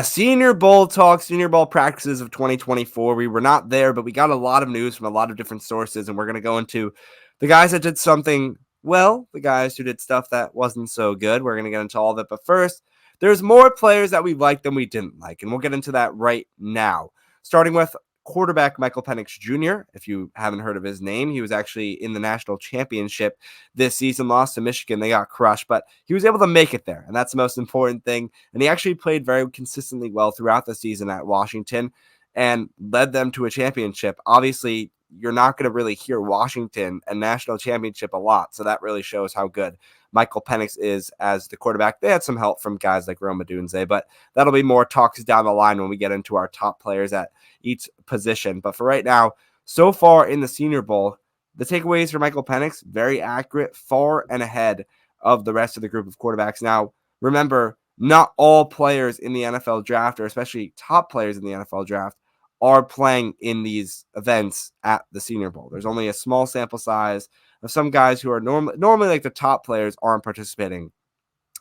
Senior Bowl talk, Senior Bowl practices of 2024. We were not there, but we got a lot of news from a lot of different sources, and we're going to go into the guys that did something well, the guys who did stuff that wasn't so good. We're going to get into all of it, but first, there's more players that we liked than we didn't like, and we'll get into that right now. Starting with quarterback Michael Penix Jr. If you haven't heard of his name, he was actually in the national championship this season, lost to Michigan. They got crushed, but he was able to make it there, and that's the most important thing. And he actually played very consistently well throughout the season at Washington and led them to a championship. Obviously, you're not going to really hear Washington and national championship a lot, so that really shows how good Michael Penix is as the quarterback. They had some help from guys like Rome Odunze, but that'll be more talks down the line when we get into our top players at each position. But for right now, so far in the Senior Bowl, the takeaways for Michael Penix, very accurate, far and ahead of the rest of the group of quarterbacks. Now, remember, not all players in the NFL draft, or especially top players in the NFL draft, are playing in these events at the Senior Bowl. There's only a small sample size of some guys who are normally like the top players aren't participating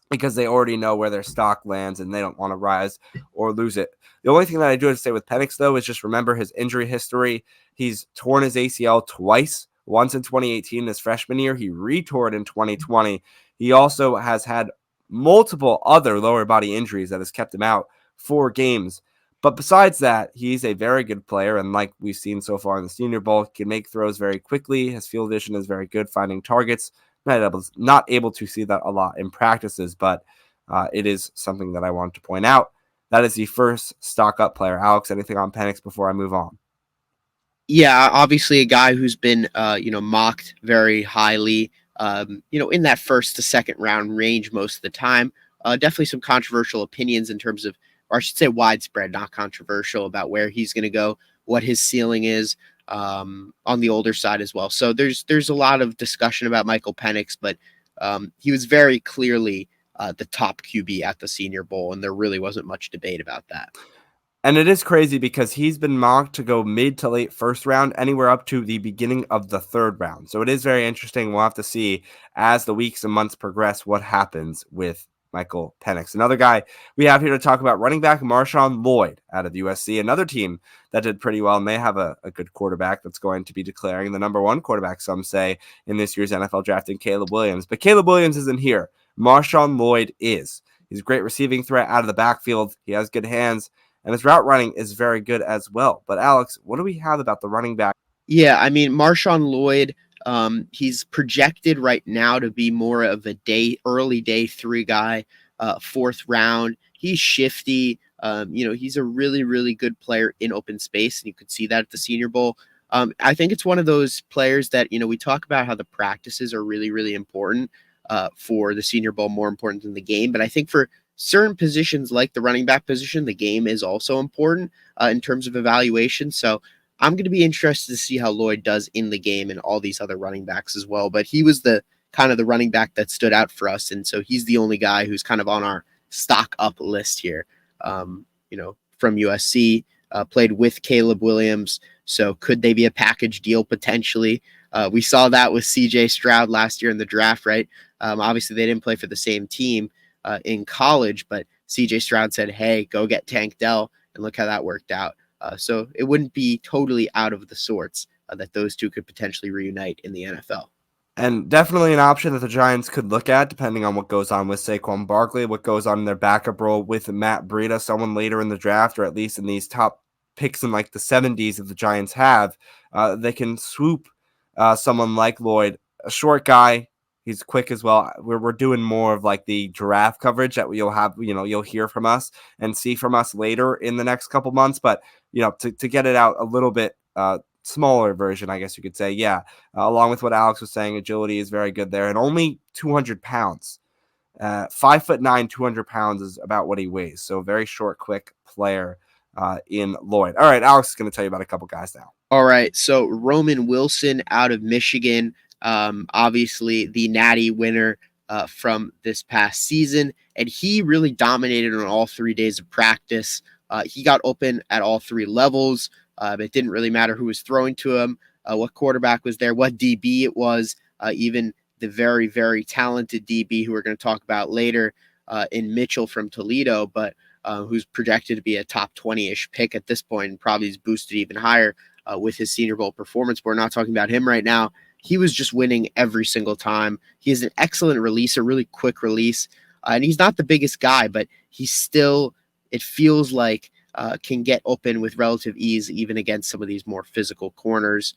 because they already know where their stock lands and they don't want to rise or lose it. The only thing that I do have to say with Penix, though, is just remember his injury history. He's torn his ACL twice, once in 2018, his freshman year. He retore it in 2020. He also has had multiple other lower body injuries that has kept him out 4 games. But besides that, he's a very good player, and like we've seen so far in the Senior Bowl, can make throws very quickly. His field vision is very good, finding targets. Not able to see that a lot in practices, but it is something that I want to point out. That is the first stock up player. Alex, anything on Penix before I move on? Yeah, obviously a guy who's been, mocked very highly, in that first to second round range most of the time. Definitely some controversial opinions in terms of, or I should say widespread, not controversial, about where he's going to go, what his ceiling is on the older side as well. So there's a lot of discussion about Michael Penix, but he was very clearly the top QB at the Senior Bowl, and there really wasn't much debate about that. And it is crazy because he's been mocked to go mid to late first round, anywhere up to the beginning of the third round. So it is very interesting. We'll have to see as the weeks and months progress what happens with Michael Penix. Another guy we have here to talk about, running back Marshawn Lloyd out of USC, another team that did pretty well, and they have a good quarterback that's going to be declaring the number 1 quarterback, some say, in this year's NFL draft in Caleb Williams. But Caleb Williams isn't here. Marshawn Lloyd is. He's a great receiving threat out of the backfield. He has good hands, and his route running is very good as well. But Alex, what do we have about the running back? Yeah, I mean, Marshawn Lloyd, he's projected right now to be more of a early day 3 guy, 4th round. He's shifty. He's a really, really good player in open space, and you could see that at the Senior Bowl. I think it's one of those players that, we talk about how the practices are really, really important for the Senior Bowl, more important than the game. But I think for certain positions like the running back position, the game is also important in terms of evaluation. So I'm going to be interested to see how Lloyd does in the game and all these other running backs as well. But he was the kind of the running back that stood out for us. And so he's the only guy who's kind of on our stock up list here, from USC, played with Caleb Williams. So could they be a package deal potentially? We saw that with CJ Stroud last year in the draft, right? Obviously, they didn't play for the same team in college, but CJ Stroud said, hey, go get Tank Dell, and look how that worked out. So it wouldn't be totally out of the sorts that those two could potentially reunite in the NFL. And definitely an option that the Giants could look at, depending on what goes on with Saquon Barkley, what goes on in their backup role with Matt Breida, someone later in the draft, or at least in these top picks in like the 70s that the Giants have. They can swoop someone like Lloyd, a short guy. He's quick as well. We're doing more of like the giraffe coverage that you'll hear from us and see from us later in the next couple months. But, to get it out a little bit smaller version, I guess you could say. Yeah. Along with what Alex was saying, agility is very good there, and only 200 pounds. 5'9", 200 pounds is about what he weighs. So very short, quick player in Lloyd. All right, Alex is going to tell you about a couple guys now. All right, so Roman Wilson out of Michigan, obviously the Natty winner from this past season, and he really dominated on all 3 days of practice. He got open at all 3 levels. It didn't really matter who was throwing to him, what quarterback was there, what DB it was, even the very, very talented DB who we're going to talk about later in Mitchell from Toledo. But who's projected to be a top 20-ish pick at this point, and probably is boosted even higher with his Senior Bowl performance. But we're not talking about him right now. He was just winning every single time. He has an excellent release, a really quick release. And he's not the biggest guy, but he's still, it feels like, can get open with relative ease, even against some of these more physical corners.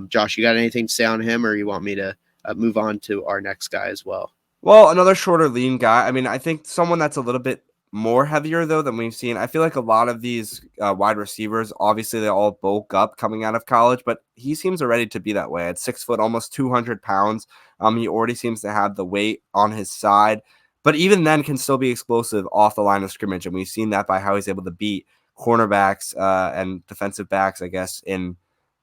Josh, you got anything to say on him, or you want me to move on to our next guy as well? Well, another shorter, lean guy. I mean, I think someone that's a little bit more heavier, though, than we've seen. I feel like a lot of these wide receivers, obviously, they all bulk up coming out of college, but he seems ready to be that way. At 6 foot, almost 200 pounds, he already seems to have the weight on his side, but even then can still be explosive off the line of scrimmage, and we've seen that by how he's able to beat cornerbacks and defensive backs, I guess, in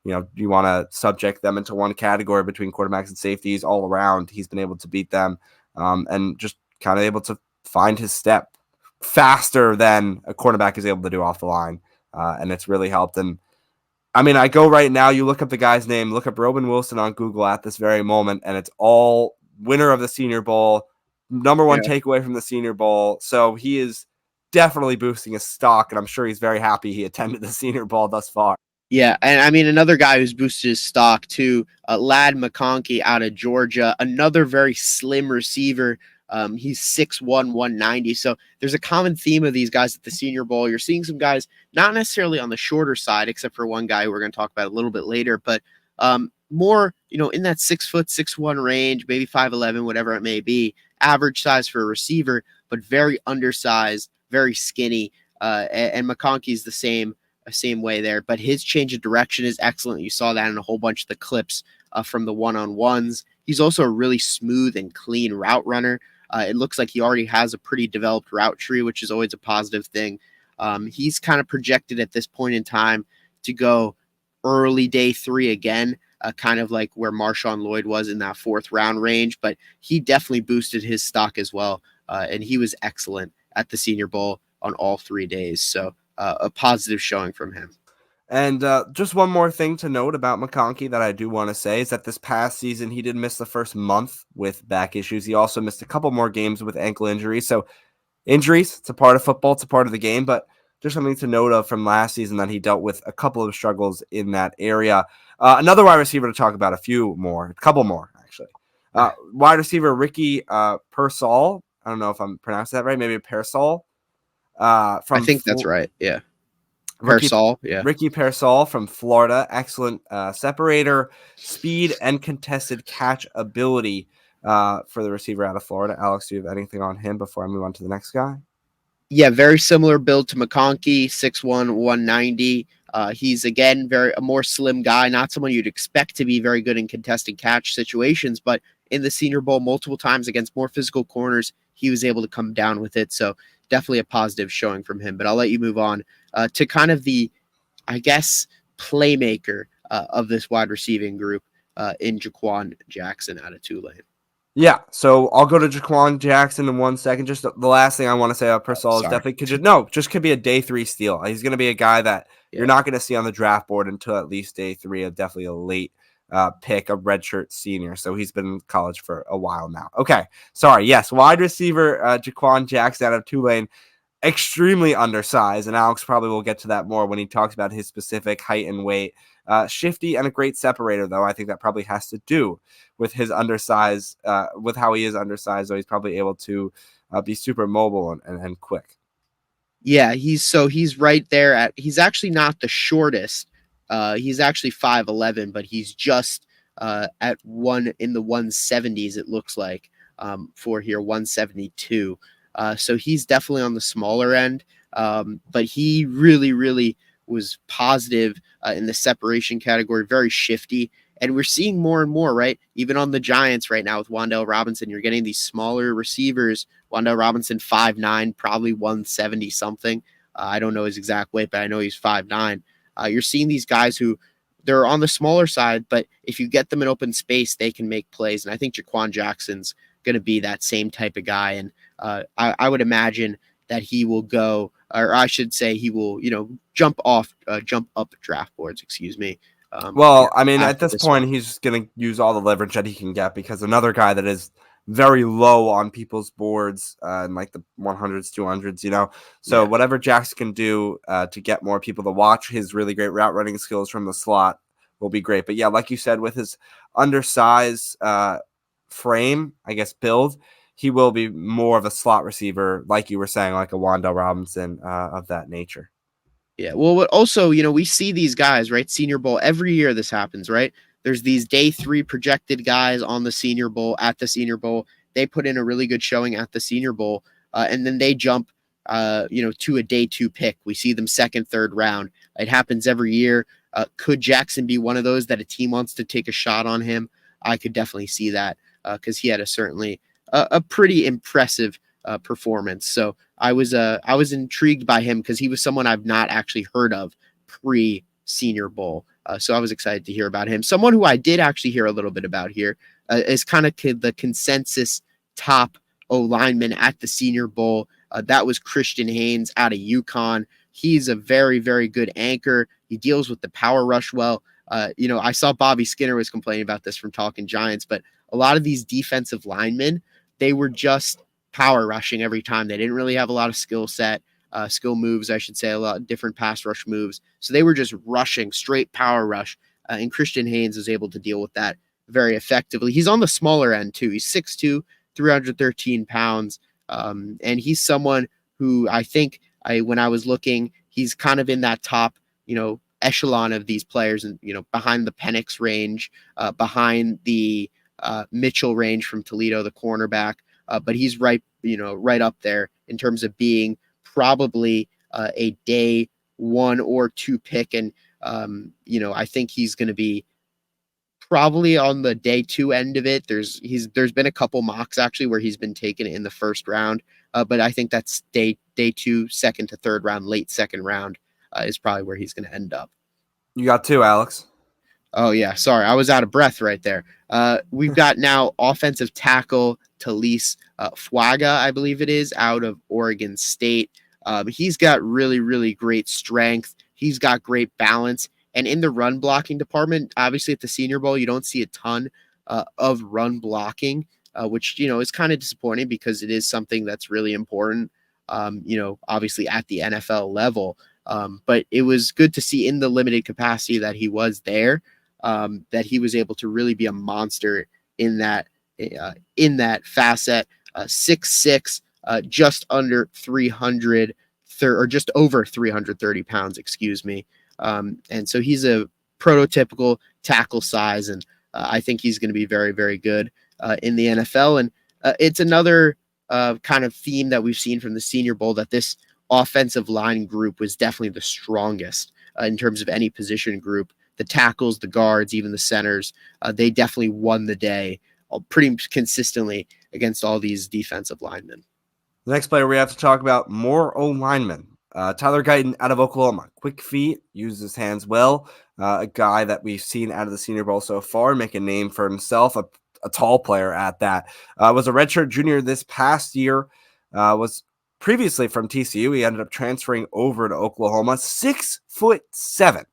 you want to subject them into one category between quarterbacks and safeties all around. He's been able to beat them and just kind of able to find his step faster than a cornerback is able to do off the line. And it's really helped. And I mean, I go right now, you look up the guy's name, look up Robin Wilson on Google at this very moment, and it's all winner of the Senior Bowl, number one takeaway from the Senior Bowl. So he is definitely boosting his stock, and I'm sure he's very happy he attended the Senior Bowl thus far. Yeah, and I mean, another guy who's boosted his stock too, Ladd McConkey out of Georgia, another very slim receiver. He's 6'1", 190. So there's a common theme of these guys at the Senior Bowl. You're seeing some guys not necessarily on the shorter side, except for one guy who we're going to talk about a little bit later, but more, in that 6 foot, 6'1" range, maybe 5'11", whatever it may be. Average size for a receiver, but very undersized, very skinny. And McConkey's the same way there, but his change of direction is excellent. You saw that in a whole bunch of the clips from the one-on-ones. He's also a really smooth and clean route runner. It looks like he already has a pretty developed route tree, which is always a positive thing. He's kind of projected at this point in time to go early day 3 again, kind of like where Marshawn Lloyd was in that 4th round range, but he definitely boosted his stock as well. And he was excellent at the Senior Bowl on all 3 days. So a positive showing from him. And just one more thing to note about McConkey that I do want to say is that this past season, he did miss the first month with back issues. He also missed a couple more games with ankle injuries. So injuries, it's a part of football. It's a part of the game. But just something to note of from last season that he dealt with a couple of struggles in that area. Another wide receiver to talk about, a couple more, actually. Wide receiver Ricky Pearsall. I don't know if I'm pronouncing that right. Maybe Pearsall. I think that's right. Yeah. Ricky Pearsall from Florida. Excellent separator, speed, and contested catch ability for the receiver out of Florida. Alex, do you have anything on him before I move on to the next guy? Yeah, very similar build to McConkey, 6'1", 190. He's, again, a more slim guy, not someone you'd expect to be very good in contested catch situations, but in the Senior Bowl multiple times against more physical corners, he was able to come down with it. So definitely a positive showing from him. But I'll let you move on to kind of the, I guess, playmaker of this wide receiving group in Jaquan Jackson out of Tulane. Yeah, so I'll go to Jaquan Jackson in 1 second. Just the last thing I want to say about Pearsall is definitely could be a day 3 steal. He's going to be a guy that you're not going to see on the draft board until at least day 3, definitely a late pick, a redshirt senior. So he's been in college for a while now. Okay, sorry. Yes, wide receiver Jaquan Jackson out of Tulane, extremely undersized, and Alex probably will get to that more when he talks about his specific height and weight. Shifty and a great separator, though. I think that probably has to do with his undersized, with how he is undersized, so he's probably able to be super mobile and quick. Yeah, he's right there he's actually not the shortest. He's actually 5'11", but he's just at one in the 170s, it looks like, for here, 172. So he's definitely on the smaller end, but he really, really was positive in the separation category, very shifty. And we're seeing more and more, right? Even on the Giants right now with Wan'Dale Robinson, you're getting these smaller receivers. Wan'Dale Robinson, 5'9", probably 170 something. I don't know his exact weight, but I know he's 5'9". You're seeing these guys who they're on the smaller side, but if you get them in open space, they can make plays. And I think Jaquan Jackson's going to be that same type of guy. And I would imagine that he will go, or I should say he will, jump up draft boards, excuse me. Well, I mean, at this point, he's going to use all the leverage that he can get because another guy that is very low on people's boards in like the 100s, 200s, you know. So Yeah. whatever Jackson can do to get more people to watch his really great route running skills from the slot will be great. But yeah, like you said, with his undersized frame, I guess, build, he will be more of a slot receiver, like you were saying, like a Wandale Robinson of that nature. Yeah. Well, also, we see these guys, right? Senior Bowl, every year this happens, right? There's these day 3 projected guys on the Senior Bowl, at the Senior Bowl. They put in a really good showing at the Senior Bowl, and then they jump, to a day 2 pick. We see them second, third round. It happens every year. Could Jackson be one of those that a team wants to take a shot on him? I could definitely see that because he had certainly a pretty impressive performance. So I was intrigued by him because he was someone I've not actually heard of pre Senior Bowl. So I was excited to hear about him. Someone who I did actually hear a little bit about here is kind of the consensus top O lineman at the Senior Bowl. That was Christian Haynes out of UConn. He's a very, very good anchor. He deals with the power rush well. I saw Bobby Skinner was complaining about this from Talking Giants, but a lot of these defensive linemen, they were just power rushing every time. They didn't really have a lot of skill moves, I should say, a lot of different pass rush moves. So they were just rushing, straight power rush. And Christian Haynes was able to deal with that very effectively. He's on the smaller end, too. He's 6'2", 313 pounds. And he's someone who I think when I was looking, he's kind of in that top, echelon of these players and, behind the Penix range, behind the Mitchell range from Toledo, the cornerback. But he's right up there in terms of being probably a day 1 or 2 pick. And, I think he's going to be probably on the day 2 end of it. There's been a couple mocks actually where he's been taken in the first round. But I think that's day 2, second to third round, late second round is probably where he's going to end up. You got 2, Alex. Oh, yeah. Sorry. I was out of breath right there. We've got now offensive tackle Talise Fuaga, I believe it is, out of Oregon State. He's got really, really great strength. He's got great balance. And in the run blocking department, obviously at the Senior Bowl, you don't see a ton of run blocking, which, is kind of disappointing because it is something that's really important, obviously at the NFL level. But it was good to see in the limited capacity that he was there, that he was able to really be a monster in that facet. 6'6", just under 300, or just over 330 pounds, excuse me. And so he's a prototypical tackle size, and I think he's going to be very, very good in the NFL. And it's another kind of theme that we've seen from the Senior Bowl, that this offensive line group was definitely the strongest in terms of any position group. The tackles, the guards, even the centers, they definitely won the day pretty consistently against all these defensive linemen. The next player we have to talk about, more O-linemen. Tyler Guyton out of Oklahoma. Quick feet, uses his hands well. A guy that we've seen out of the Senior Bowl so far make a name for himself, a tall player at that. Was a redshirt junior this past year. Was previously from TCU. He ended up transferring over to Oklahoma. 6'7".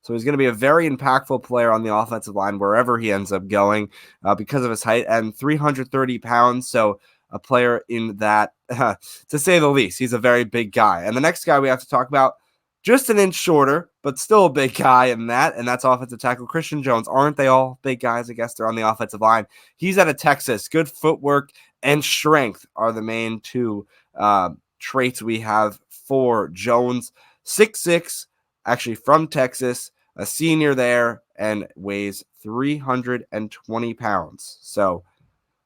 So he's going to be a very impactful player on the offensive line wherever he ends up going because of his height, and 330 pounds. So a player in that, to say the least. He's a very big guy. And the next guy we have to talk about, just an inch shorter, but still a big guy in that, and that's offensive tackle Christian Jones. Aren't they all big guys? I guess they're on the offensive line. He's out of Texas. Good footwork and strength are the main 2 traits we have for Jones. 6'6", actually from Texas, a senior there, and weighs 320 pounds. So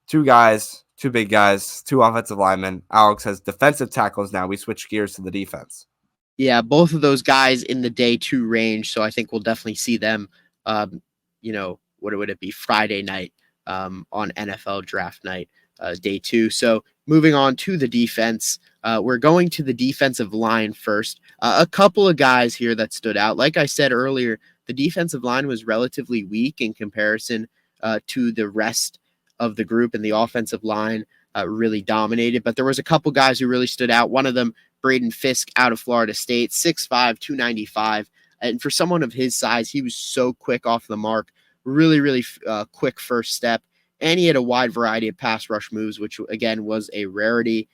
2 guys, 2 big guys, 2 offensive linemen. Alex has defensive tackles now. We switch gears to the defense. Yeah, both of those guys in the day 2 range. So I think we'll definitely see them, what would it be, Friday night on NFL draft night, day 2. So moving on to the defense, we're going to the defensive line first. A couple of guys here that stood out. Like I said earlier, the defensive line was relatively weak in comparison to the rest of the group, and the offensive line really dominated. But there was a couple guys who really stood out. One of them, Braden Fisk out of Florida State, 6'5", 295. And for someone of his size, he was so quick off the mark, really, really quick first step. and he had a wide variety of pass rush moves, which again was a rarity.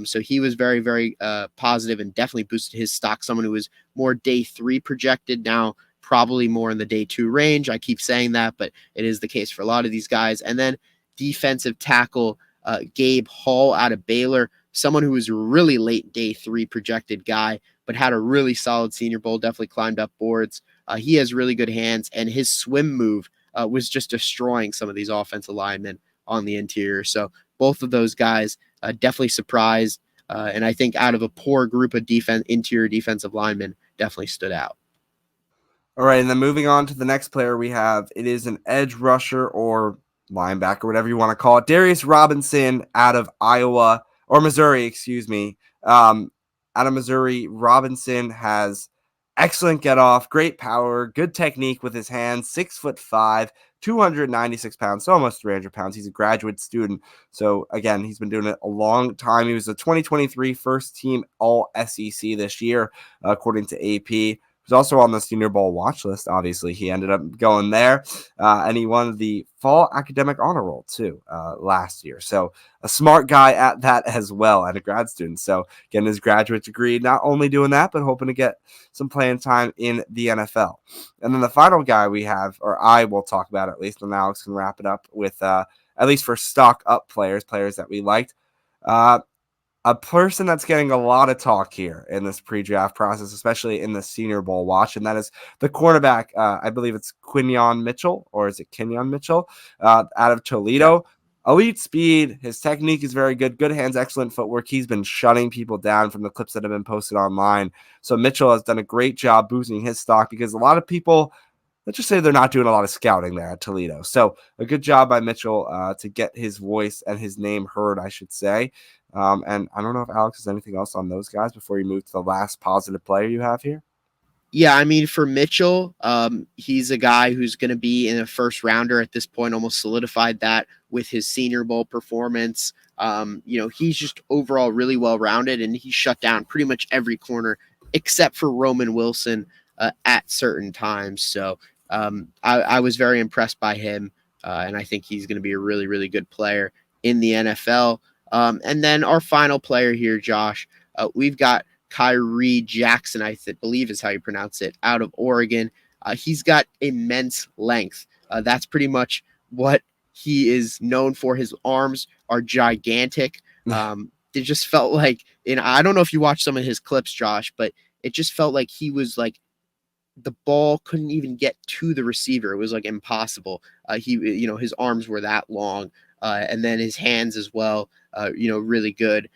So he was very, very positive and definitely boosted his stock. Someone who was more day 3 projected, now probably more in the day 2 range. I keep saying that, but it is the case for a lot of these guys. And then defensive tackle Gabe Hall out of Baylor, someone who was really late day 3 projected guy, but had a really solid Senior Bowl, definitely climbed up boards. He has really good hands, and his swim move was just destroying some of these offensive linemen on the interior. So both of those guys definitely surprised, and I think out of a poor group of interior defensive linemen, definitely stood out. All right, and then moving on to the next player we have, it is an edge rusher or linebacker, whatever you want to call it. Darius Robinson out of Iowa, or Missouri, excuse me. Out of Missouri, Robinson has excellent get off, great power, good technique with his hands, 6'5", 296 pounds, so almost 300 pounds. He's a graduate student. So again, he's been doing it a long time. He was the 2023 first team all SEC this year, according to AP. He was also on the Senior Bowl watch list. Obviously, he ended up going there, and he won the Fall Academic Honor Roll too last year. So a smart guy at that as well, and a grad student. So getting his graduate degree, not only doing that, but hoping to get some playing time in the NFL. And then the final guy we have, or I will talk about at least, and Alex can wrap it up with at least for stock up players that we liked. A person that's getting a lot of talk here in this pre-draft process, especially in the Senior Bowl watch, and that is the cornerback. I believe it's Quinyon Mitchell, or is it Kenyon Mitchell, out of Toledo. Yeah. Elite speed. His technique is very good. Good hands, excellent footwork. He's been shutting people down from the clips that have been posted online. So Mitchell has done a great job boosting his stock because a lot of people, let's just say they're not doing a lot of scouting there at Toledo. So a good job by Mitchell to get his voice and his name heard, I should say. And I don't know if Alex has anything else on those guys before you move to the last positive player you have here. Yeah, I mean, for Mitchell, he's a guy who's going to be in a first rounder at this point, almost solidified that with his Senior Bowl performance. He's just overall really well-rounded, and he shut down pretty much every corner except for Roman Wilson at certain times. So I was very impressed by him, and I think he's going to be a really, really good player in the NFL. And then our final player here, Josh, we've got Kyrie Jackson, I believe is how you pronounce it, out of Oregon. He's got immense length. That's pretty much what he is known for. His arms are gigantic. It just felt like, I don't know if you watched some of his clips, Josh, but it just felt like he was like, the ball couldn't even get to the receiver. It was like impossible. His arms were that long. And then his hands as well, really good.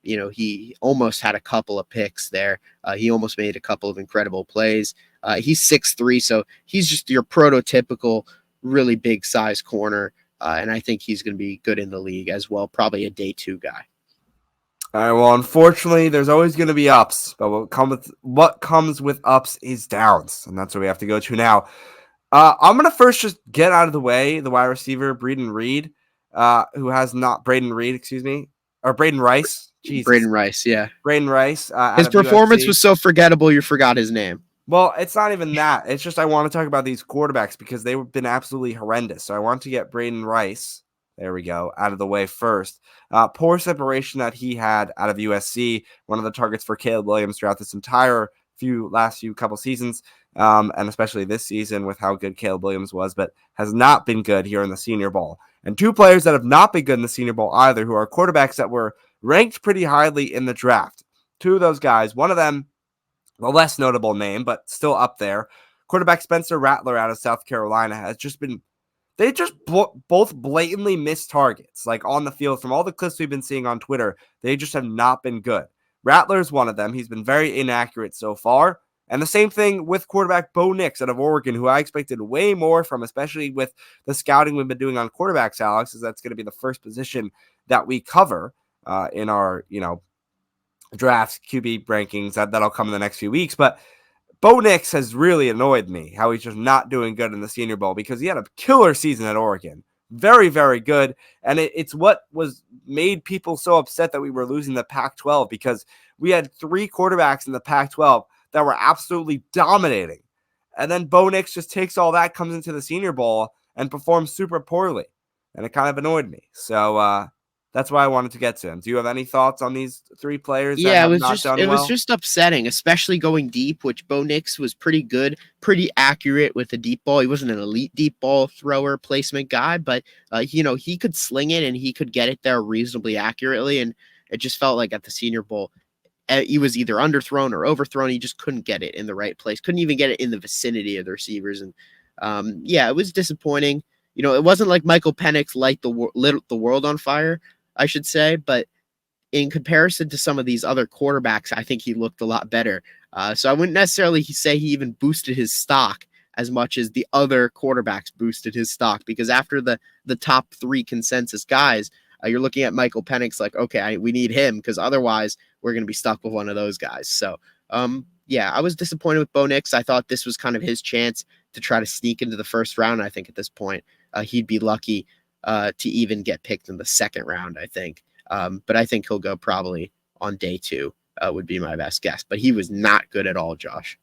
He almost had a couple of picks there. He almost made a couple of incredible plays. He's 6'3", so he's just your prototypical really big size corner. And I think he's going to be good in the league as well. Probably a day 2 guy. All right. Well, unfortunately, there's always going to be ups, but what comes with ups is downs, and that's what we have to go to now. I'm going to first just get out of the way the wide receiver, Braden Reed, Braden Reed, excuse me, or Braden Rice. Jesus. Braden Rice, yeah. Braden Rice. His performance was so forgettable, you forgot his name. Well, it's not even that. It's just I want to talk about these quarterbacks because they've been absolutely horrendous. So I want to get Braden Rice, there we go, out of the way first. Poor separation that he had out of USC, one of the targets for Caleb Williams throughout this entire last few couple seasons, and especially this season with how good Caleb Williams was, but has not been good here in the Senior Bowl. And 2 players that have not been good in the Senior Bowl either, who are quarterbacks that were ranked pretty highly in the draft. 2 of those guys, one of them, the less notable name, but still up there, quarterback Spencer Rattler out of South Carolina has just been, they just both blatantly missed targets, like on the field. From all the clips we've been seeing on Twitter, they just have not been good. Rattler's one of them. He's been very inaccurate so far. And the same thing with quarterback Bo Nix out of Oregon, who I expected way more from, especially with the scouting we've been doing on quarterbacks, Alex, is that's going to be the first position that we cover in our, drafts, QB rankings. That'll come in the next few weeks. But Bo Nix has really annoyed me, how he's just not doing good in the Senior Bowl because he had a killer season at Oregon. Very, very good. And it's what made people so upset that we were losing the Pac-12 because we had 3 quarterbacks in the Pac-12 that were absolutely dominating. And then Bo Nix just takes all that, comes into the Senior Bowl, and performs super poorly. and it kind of annoyed me. So that's why I wanted to get to him. Do you have any thoughts on these three players that Yeah, have not done it was well? just upsetting, especially going deep, which Bo Nix was pretty good, pretty accurate with the deep ball. He wasn't an elite deep ball thrower placement guy, but he could sling it and he could get it there reasonably accurately. And it just felt like at the Senior Bowl, he was either underthrown or overthrown. He just couldn't get it in the right place. Couldn't even get it in the vicinity of the receivers. And it was disappointing. It wasn't like Michael Penix lit the world on fire, I should say, but in comparison to some of these other quarterbacks, I think he looked a lot better. So I wouldn't necessarily say he even boosted his stock as much as the other quarterbacks boosted his stock, because after the top three consensus guys, you're looking at Michael Penix like, okay, we need him because otherwise we're going to be stuck with one of those guys. So, I was disappointed with Bo Nix. I thought this was kind of his chance to try to sneak into the first round. I think at this point, he'd be lucky to even get picked in the second round, I think. But I think he'll go probably on day 2 would be my best guess. But he was not good at all, Josh.